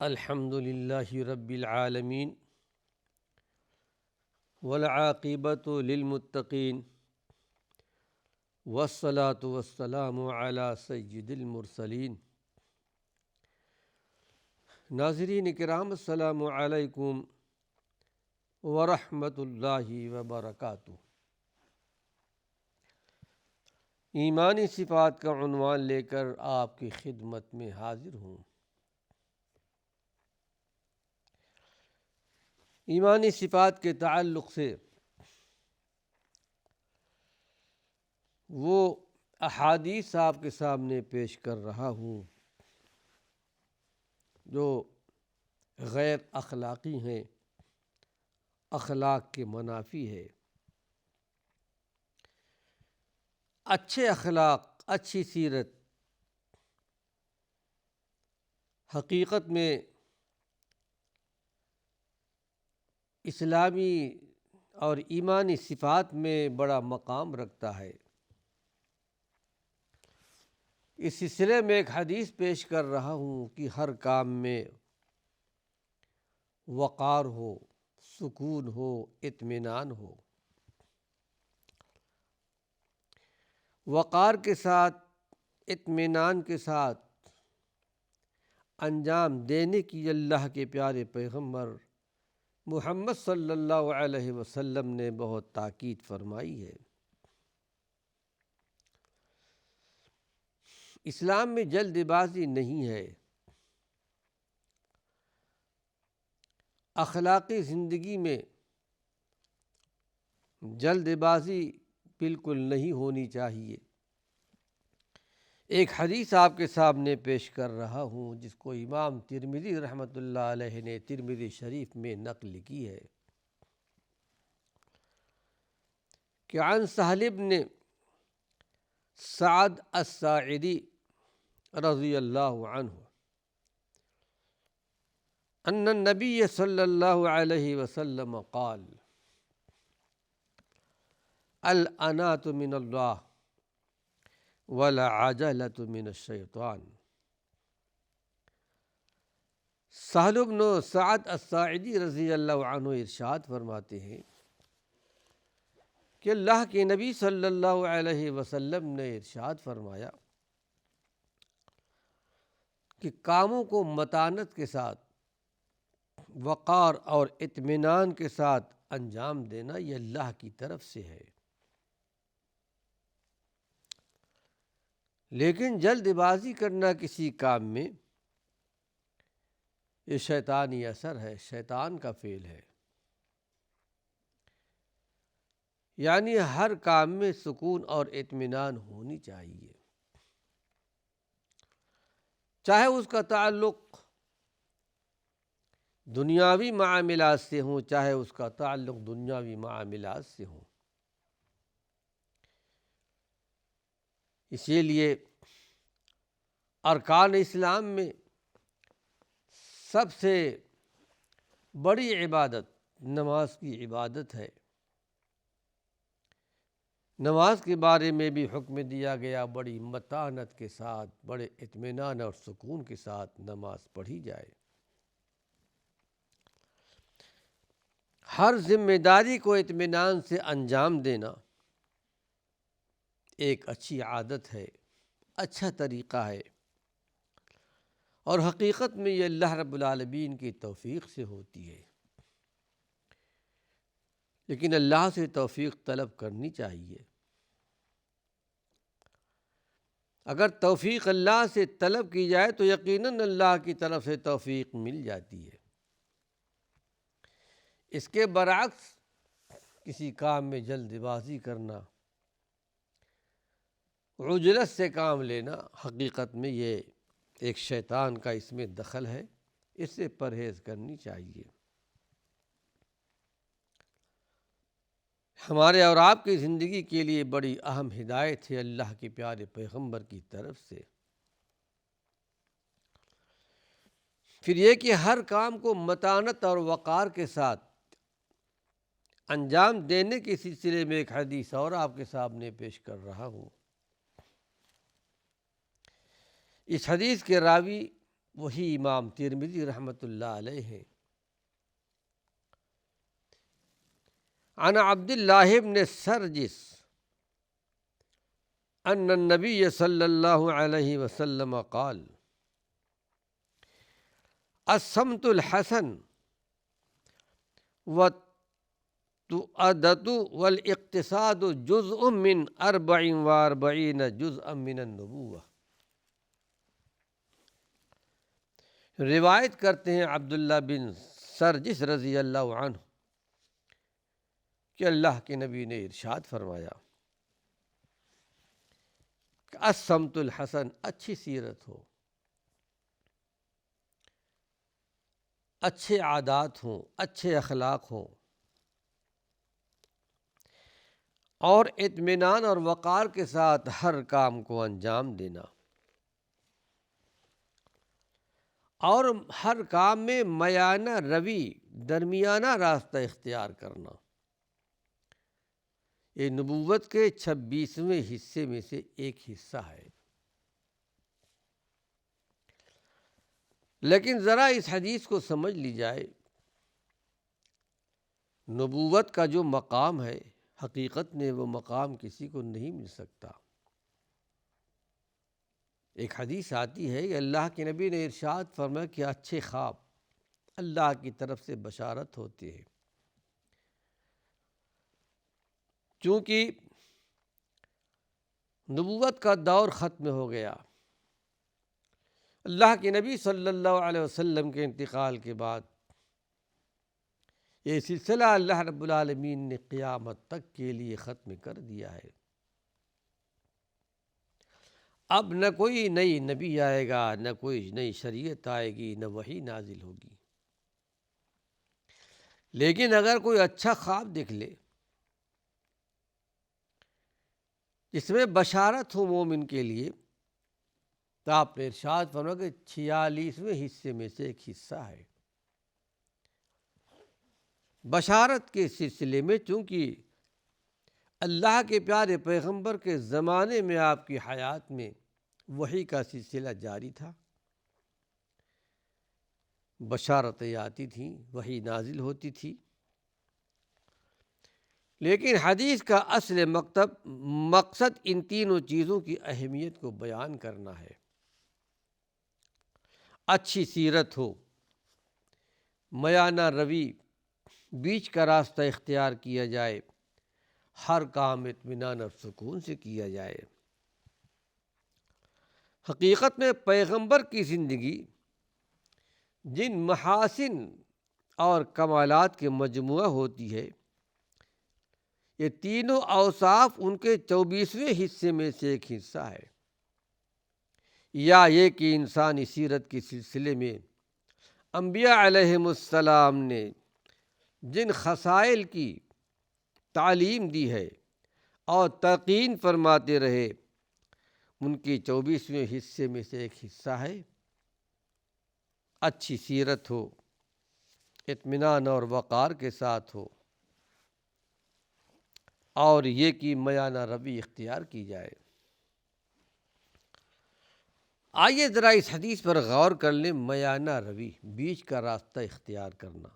الحمد للہ رب العالمین والعاقبۃ للمتقین والصلاة والسلام علی سید المرسلین۔ ناظرین کرام، السلام علیکم ورحمۃ اللہ وبرکاتہ۔ ایمانی صفات کا عنوان لے کر آپ کی خدمت میں حاضر ہوں۔ ایمانی صفات کے تعلق سے وہ احادیث آپ کے سامنے پیش کر رہا ہوں جو غیر اخلاقی ہیں، اخلاق کے منافی ہے۔ اچھے اخلاق، اچھی سیرت حقیقت میں اسلامی اور ایمانی صفات میں بڑا مقام رکھتا ہے۔ اس سلسلے میں ایک حدیث پیش کر رہا ہوں کہ ہر کام میں وقار ہو، سکون ہو، اطمینان ہو۔ وقار کے ساتھ، اطمینان کے ساتھ انجام دینے کی اللہ کے پیارے پیغمبر محمد صلی اللہ علیہ وسلم نے بہت تاکید فرمائی ہے۔ اسلام میں جلد بازی نہیں ہے۔ اخلاقی زندگی میں جلد بازی بالکل نہیں ہونی چاہیے۔ ایک حدیث آپ کے سامنے پیش کر رہا ہوں جس کو امام ترمذی رحمۃ اللہ علیہ نے ترمذی شریف میں نقل کی ہے کہ عن سہل بن سعد الساعدی رضی اللہ عنہ ان النبی صلی اللہ علیہ وسلم قال الانات من اللہ والعجلۃ من الشیطان۔ سہل بن سعد الساعدی رضی اللہ عنہ ارشاد فرماتے ہیں کہ اللہ کے نبی صلی اللہ علیہ وسلم نے ارشاد فرمایا کہ کاموں کو متانت کے ساتھ، وقار اور اطمینان کے ساتھ انجام دینا یہ اللہ کی طرف سے ہے، لیکن جلد بازی کرنا کسی کام میں یہ شیطانی اثر ہے، شیطان کا فعل ہے۔ یعنی ہر کام میں سکون اور اطمینان ہونی چاہیے، چاہے اس کا تعلق دنیاوی معاملات سے ہوں، چاہے اس کا تعلق دنیاوی معاملات سے ہوں۔ اسی لیے ارکان اسلام میں سب سے بڑی عبادت نماز کی عبادت ہے۔ نماز کے بارے میں بھی حکم دیا گیا بڑی متانت کے ساتھ، بڑے اطمینان اور سکون کے ساتھ نماز پڑھی جائے۔ ہر ذمہ داری کو اطمینان سے انجام دینا ایک اچھی عادت ہے، اچھا طریقہ ہے، اور حقیقت میں یہ اللہ رب العالمین کی توفیق سے ہوتی ہے۔ لیکن اللہ سے توفیق طلب کرنی چاہیے۔ اگر توفیق اللہ سے طلب کی جائے تو یقیناً اللہ کی طرف سے توفیق مل جاتی ہے۔ اس کے برعکس کسی کام میں جلد بازی کرنا، عجلت سے کام لینا، حقیقت میں یہ ایک شیطان کا اس میں دخل ہے، اس سے پرہیز کرنی چاہیے۔ ہمارے اور آپ کی زندگی کے لیے بڑی اہم ہدایت ہے اللہ کے پیارے پیغمبر کی طرف سے۔ پھر یہ کہ ہر کام کو متانت اور وقار کے ساتھ انجام دینے کے سلسلے میں ایک حدیث اور آپ کے سامنے پیش کر رہا ہوں۔ اس حدیث کے راوی وہی امام ترمذی رحمۃ اللہ علیہ ہیں۔ عن عبد اللہ بن سرجس ان النبی صلی اللہ علیہ وسلم قال الصمت الحسن والتؤدة والاقتصاد جزء من 44 جزءا من النبوة۔ روایت کرتے ہیں عبداللہ بن سرجس رضی اللہ عنہ کہ اللہ کے نبی نے ارشاد فرمایا کہ الصمت الحسن، اچھی سیرت ہو، اچھے عادات ہوں، اچھے اخلاق ہوں، اور اطمینان اور وقار کے ساتھ ہر کام کو انجام دینا، اور ہر کام میں میانہ روی، درمیانہ راستہ اختیار کرنا، یہ نبوت کے 26ویں حصے میں سے ایک حصہ ہے۔ لیکن ذرا اس حدیث کو سمجھ لی جائے، نبوت کا جو مقام ہے حقیقت میں وہ مقام کسی کو نہیں مل سکتا۔ ایک حدیث آتی ہے کہ اللہ کے نبی نے ارشاد فرمایا کہ اچھے خواب اللہ کی طرف سے بشارت ہوتی ہے، چونکہ نبوت کا دور ختم ہو گیا۔ اللہ کے نبی صلی اللہ علیہ وسلم کے انتقال کے بعد یہ سلسلہ اللہ رب العالمین نے قیامت تک کے لیے ختم کر دیا ہے۔ اب نہ کوئی نئی نبی آئے گا، نہ کوئی نئی شریعت آئے گی، نہ وحی نازل ہوگی۔ لیکن اگر کوئی اچھا خواب دیکھ لے جس میں بشارت ہو مومن کے لیے، تو آپ نے ارشاد فرمایا کہ 46ویں حصے میں سے ایک حصہ ہے۔ بشارت کے سلسلے میں چونکہ اللہ کے پیارے پیغمبر کے زمانے میں آپ کی حیات میں وحی کا سلسلہ جاری تھا، بشارتیں آتی تھیں، وحی نازل ہوتی تھی، لیکن حدیث کا اصل مقصد ان تینوں چیزوں کی اہمیت کو بیان کرنا ہے۔ اچھی سیرت ہو، میانہ روی، بیچ کا راستہ اختیار کیا جائے، ہر کام اطمینان اور سکون سے کیا جائے۔ حقیقت میں پیغمبر کی زندگی جن محاسن اور کمالات کے مجموعہ ہوتی ہے، یہ تینوں اوصاف ان کے 24ویں حصے میں سے ایک حصہ ہے، یا یہ کہ انسانی سیرت کے سلسلے میں انبیاء علیہم السلام نے جن خصائل کی تعلیم دی ہے اور تلقین فرماتے رہے، ان کی 24ویں حصے میں سے ایک حصہ ہے اچھی سیرت ہو، اطمینان اور وقار کے ساتھ ہو، اور یہ کہ میانہ روی اختیار کی جائے۔ آئیے ذرا اس حدیث پر غور کر لیں۔ میانہ روی، بیچ کا راستہ اختیار کرنا،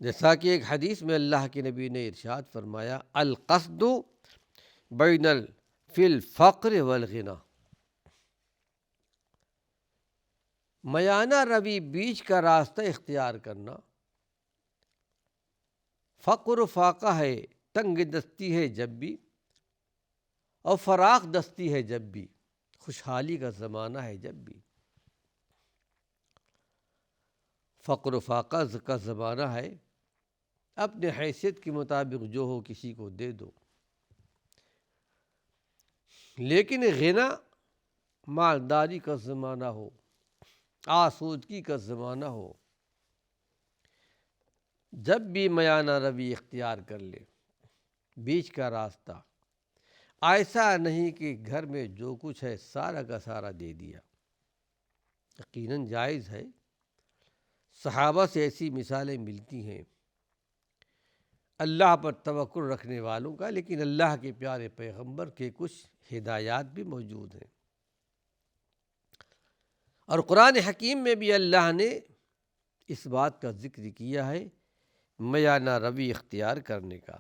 جیسا کہ ایک حدیث میں اللہ کے نبی نے ارشاد فرمایا القصد بین فی الفقر والغنی، میانہ روی، بیچ کا راستہ اختیار کرنا، فقر و فاقہ ہے، تنگ دستی ہے جب بھی، اور فراخ دستی ہے جب بھی، خوشحالی کا زمانہ ہے جب بھی۔ فقر و فاقہ کا زمانہ ہے، اپنے حیثیت کے مطابق جو ہو کسی کو دے دو، لیکن غنا، مالداری کا زمانہ ہو، آسودگی کا زمانہ ہو، جب بھی میانہ روی اختیار کر لے، بیچ کا راستہ، ایسا نہیں کہ گھر میں جو کچھ ہے سارا کا سارا دے دیا، یقیناً جائز ہے، صحابہ سے ایسی مثالیں ملتی ہیں اللہ پر توکل رکھنے والوں کا، لیکن اللہ کے پیارے پیغمبر کے کچھ ہدایات بھی موجود ہیں۔ اور قرآن حکیم میں بھی اللہ نے اس بات کا ذکر کیا ہے میانہ روی اختیار کرنے کا۔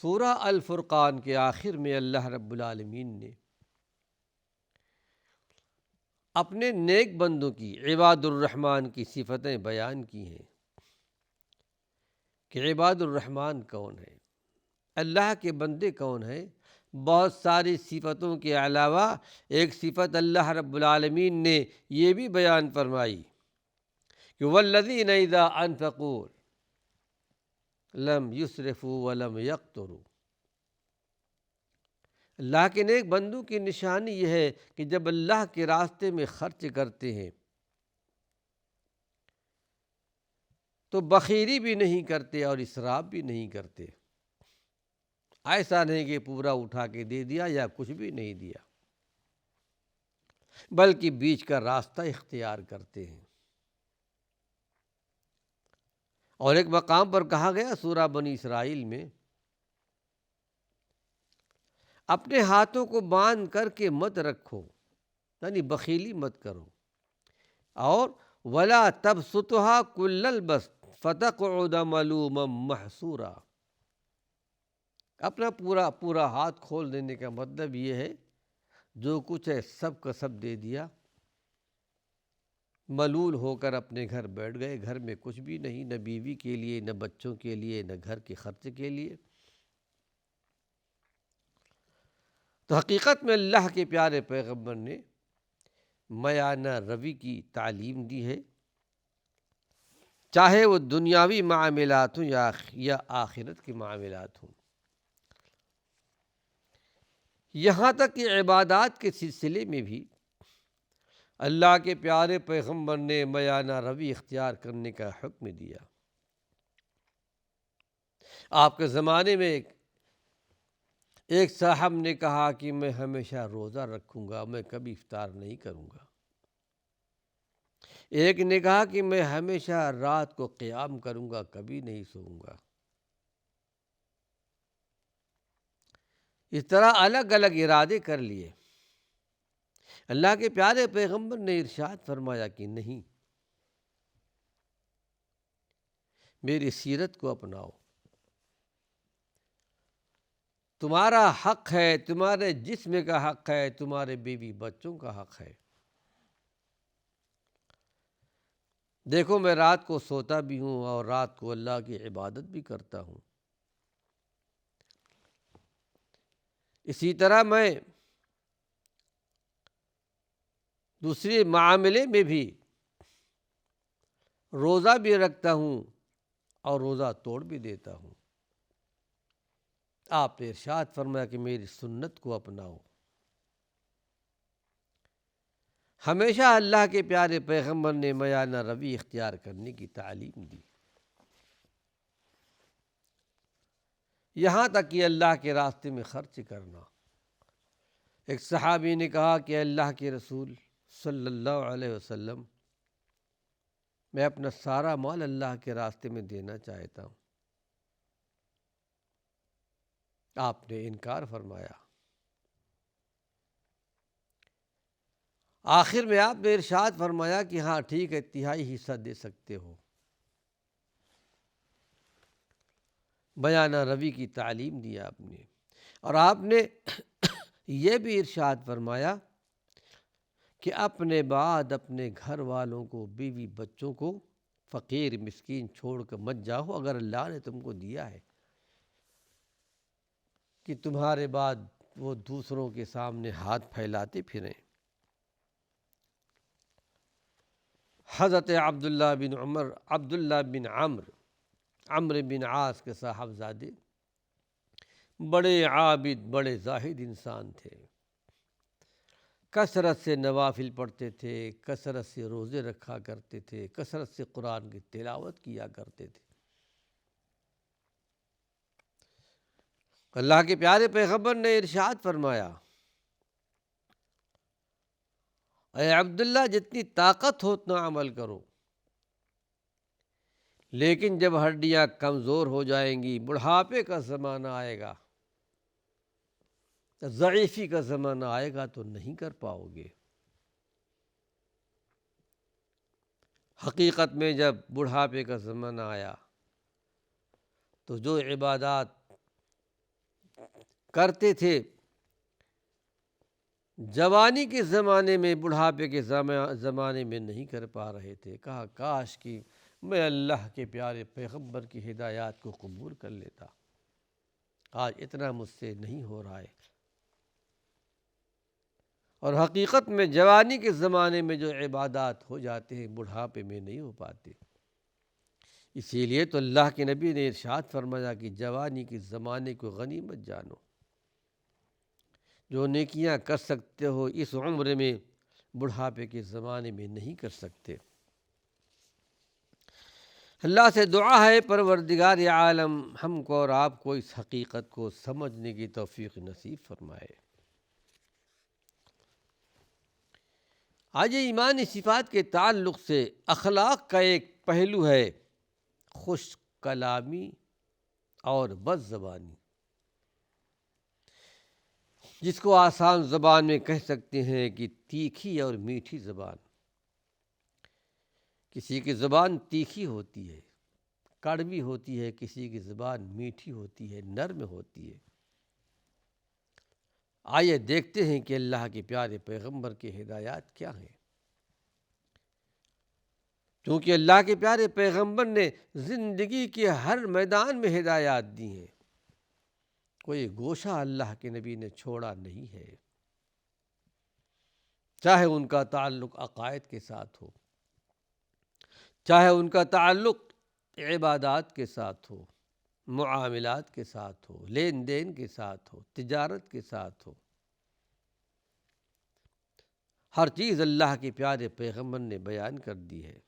سورہ الفرقان کے آخر میں اللہ رب العالمین نے اپنے نیک بندوں کی، عباد الرحمن کی صفتیں بیان کی ہیں کہ عباد الرحمن کون ہے، اللہ کے بندے کون ہیں۔ بہت ساری صفتوں کے علاوہ ایک صفت اللہ رب العالمین نے یہ بھی بیان فرمائی کہ والذین اذا انفقوا لم یسرفوا ولم یقتروا۔ اللہ کے نیک بندوں کی نشانی یہ ہے کہ جب اللہ کے راستے میں خرچ کرتے ہیں تو بخیلی بھی نہیں کرتے اور اسراف بھی نہیں کرتے۔ ایسا نہیں کہ پورا اٹھا کے دے دیا یا کچھ بھی نہیں دیا، بلکہ بیچ کا راستہ اختیار کرتے ہیں۔ اور ایک مقام پر کہا گیا سورہ بنی اسرائیل میں، اپنے ہاتھوں کو باندھ کر کے مت رکھو، یعنی بخیلی مت کرو، اور ولا تبسطها كل البسط فتقعد ملوما محسورا۔ اپنا پورا ہاتھ کھول دینے کا مطلب یہ ہے جو کچھ ہے سب کا سب دے دیا، ملول ہو کر اپنے گھر بیٹھ گئے، گھر میں کچھ بھی نہیں، نہ بیوی کے لیے، نہ بچوں کے لیے، نہ گھر کے خرچ کے لیے۔ تو حقیقت میں اللہ کے پیارے پیغمبر نے میانہ روی کی تعلیم دی ہے، چاہے وہ دنیاوی معاملات ہوں یا آخرت کے معاملات ہوں۔ یہاں تک کہ عبادات کے سلسلے میں بھی اللہ کے پیارے پیغمبر نے میانہ روی اختیار کرنے کا حکم دیا۔ آپ کے زمانے میں ایک صاحب نے کہا کہ میں ہمیشہ روزہ رکھوں گا، میں کبھی افطار نہیں کروں گا۔ ایک نے کہا کہ میں ہمیشہ رات کو قیام کروں گا، کبھی نہیں سوؤں گا۔ اس طرح الگ الگ ارادے کر لیے۔ اللہ کے پیارے پیغمبر نے ارشاد فرمایا کہ نہیں، میری سیرت کو اپناؤ، تمہارا حق ہے، تمہارے جسم کا حق ہے، تمہارے بیوی بچوں کا حق ہے۔ دیکھو میں رات کو سوتا بھی ہوں اور رات کو اللہ کی عبادت بھی کرتا ہوں، اسی طرح میں دوسرے معاملے میں بھی روزہ بھی رکھتا ہوں اور روزہ توڑ بھی دیتا ہوں۔ آپ نے ارشاد فرمایا کہ میری سنت کو اپناؤ۔ ہمیشہ اللہ کے پیارے پیغمبر نے میانہ روی اختیار کرنے کی تعلیم دی، یہاں تک کہ اللہ کے راستے میں خرچ کرنا۔ ایک صحابی نے کہا کہ اللہ کے رسول صلی اللہ علیہ وسلم، میں اپنا سارا مال اللہ کے راستے میں دینا چاہتا ہوں۔ آپ نے انکار فرمایا۔ آخر میں آپ نے ارشاد فرمایا کہ ہاں ٹھیک ہے، تہائی حصہ دے سکتے ہو۔ میانہ روی کی تعلیم دی آپ نے، اور آپ نے یہ بھی ارشاد فرمایا کہ اپنے بعد اپنے گھر والوں کو، بیوی بچوں کو فقیر مسکین چھوڑ کر مت جاؤ، اگر اللہ نے تم کو دیا ہے کہ تمہارے بعد وہ دوسروں کے سامنے ہاتھ پھیلاتے پھریں۔ حضرت عبداللہ بن عمرو بن عاص کے صاحبزادے بڑے عابد، بڑے زاہد انسان تھے، کثرت سے نوافل پڑھتے تھے، کثرت سے روزے رکھا کرتے تھے، کثرت سے قرآن کی تلاوت کیا کرتے تھے۔ اللہ کے پیارے پیغمبر نے ارشاد فرمایا، اے عبداللہ جتنی طاقت ہو اتنا عمل کرو، لیکن جب ہڈیاں کمزور ہو جائیں گی، بڑھاپے کا زمانہ آئے گا، ضعیفی کا زمانہ آئے گا تو نہیں کر پاؤ گے۔ حقیقت میں جب بڑھاپے کا زمانہ آیا تو جو عبادات کرتے تھے جوانی کے زمانے میں بڑھاپے کے زمانے میں نہیں کر پا رہے تھے، کہا کاش کہ میں اللہ کے پیارے پیغمبر کی ہدایات کو قبول کر لیتا، آج اتنا مجھ سے نہیں ہو رہا ہے۔ اور حقیقت میں جوانی کے زمانے میں جو عبادات ہو جاتے ہیں بڑھاپے میں نہیں ہو پاتے۔ اسی لیے تو اللہ کے نبی نے ارشاد فرمایا کہ جوانی کے زمانے کو غنیمت جانو، جو نیکیاں کر سکتے ہو اس عمر میں بڑھاپے کے زمانے میں نہیں کر سکتے۔ اللہ سے دعا ہے پروردگار عالم ہم کو اور آپ کو اس حقیقت کو سمجھنے کی توفیق نصیب فرمائے۔ آج ایمانی صفات کے تعلق سے اخلاق کا ایک پہلو ہے خوش کلامی اور بد زبانی، جس کو آسان زبان میں کہہ سکتے ہیں کہ تیکھی اور میٹھی زبان۔ کسی کی زبان تیکھی ہوتی ہے، کڑوی ہوتی ہے، کسی کی زبان میٹھی ہوتی ہے، نرم ہوتی ہے۔ آئیے دیکھتے ہیں کہ اللہ کے پیارے پیغمبر کی ہدایات کیا ہیں۔ کیونکہ اللہ کے پیارے پیغمبر نے زندگی کے ہر میدان میں ہدایات دی ہیں، کوئی گوشہ اللہ کے نبی نے چھوڑا نہیں ہے، چاہے ان کا تعلق عقائد کے ساتھ ہو، چاہے ان کا تعلق عبادات کے ساتھ ہو، معاملات کے ساتھ ہو، لین دین کے ساتھ ہو، تجارت کے ساتھ ہو، ہر چیز اللہ کے پیارے پیغمبر نے بیان کر دی ہے۔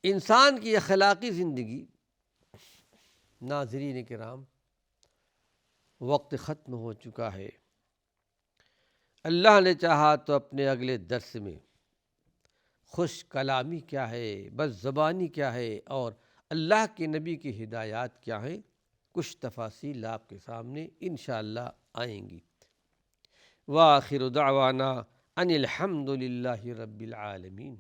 انسان کی اخلاقی زندگی، ناظرین کرام، وقت ختم ہو چکا ہے۔ اللہ نے چاہا تو اپنے اگلے درس میں خوش کلامی کیا ہے، بد زبانی کیا ہے اور اللہ کے نبی کی ہدایات کیا ہیں، کچھ تفاصیل آپ کے سامنے انشاءاللہ آئیں گی۔ وآخر دعوانا ان الحمد للہ رب العالمین۔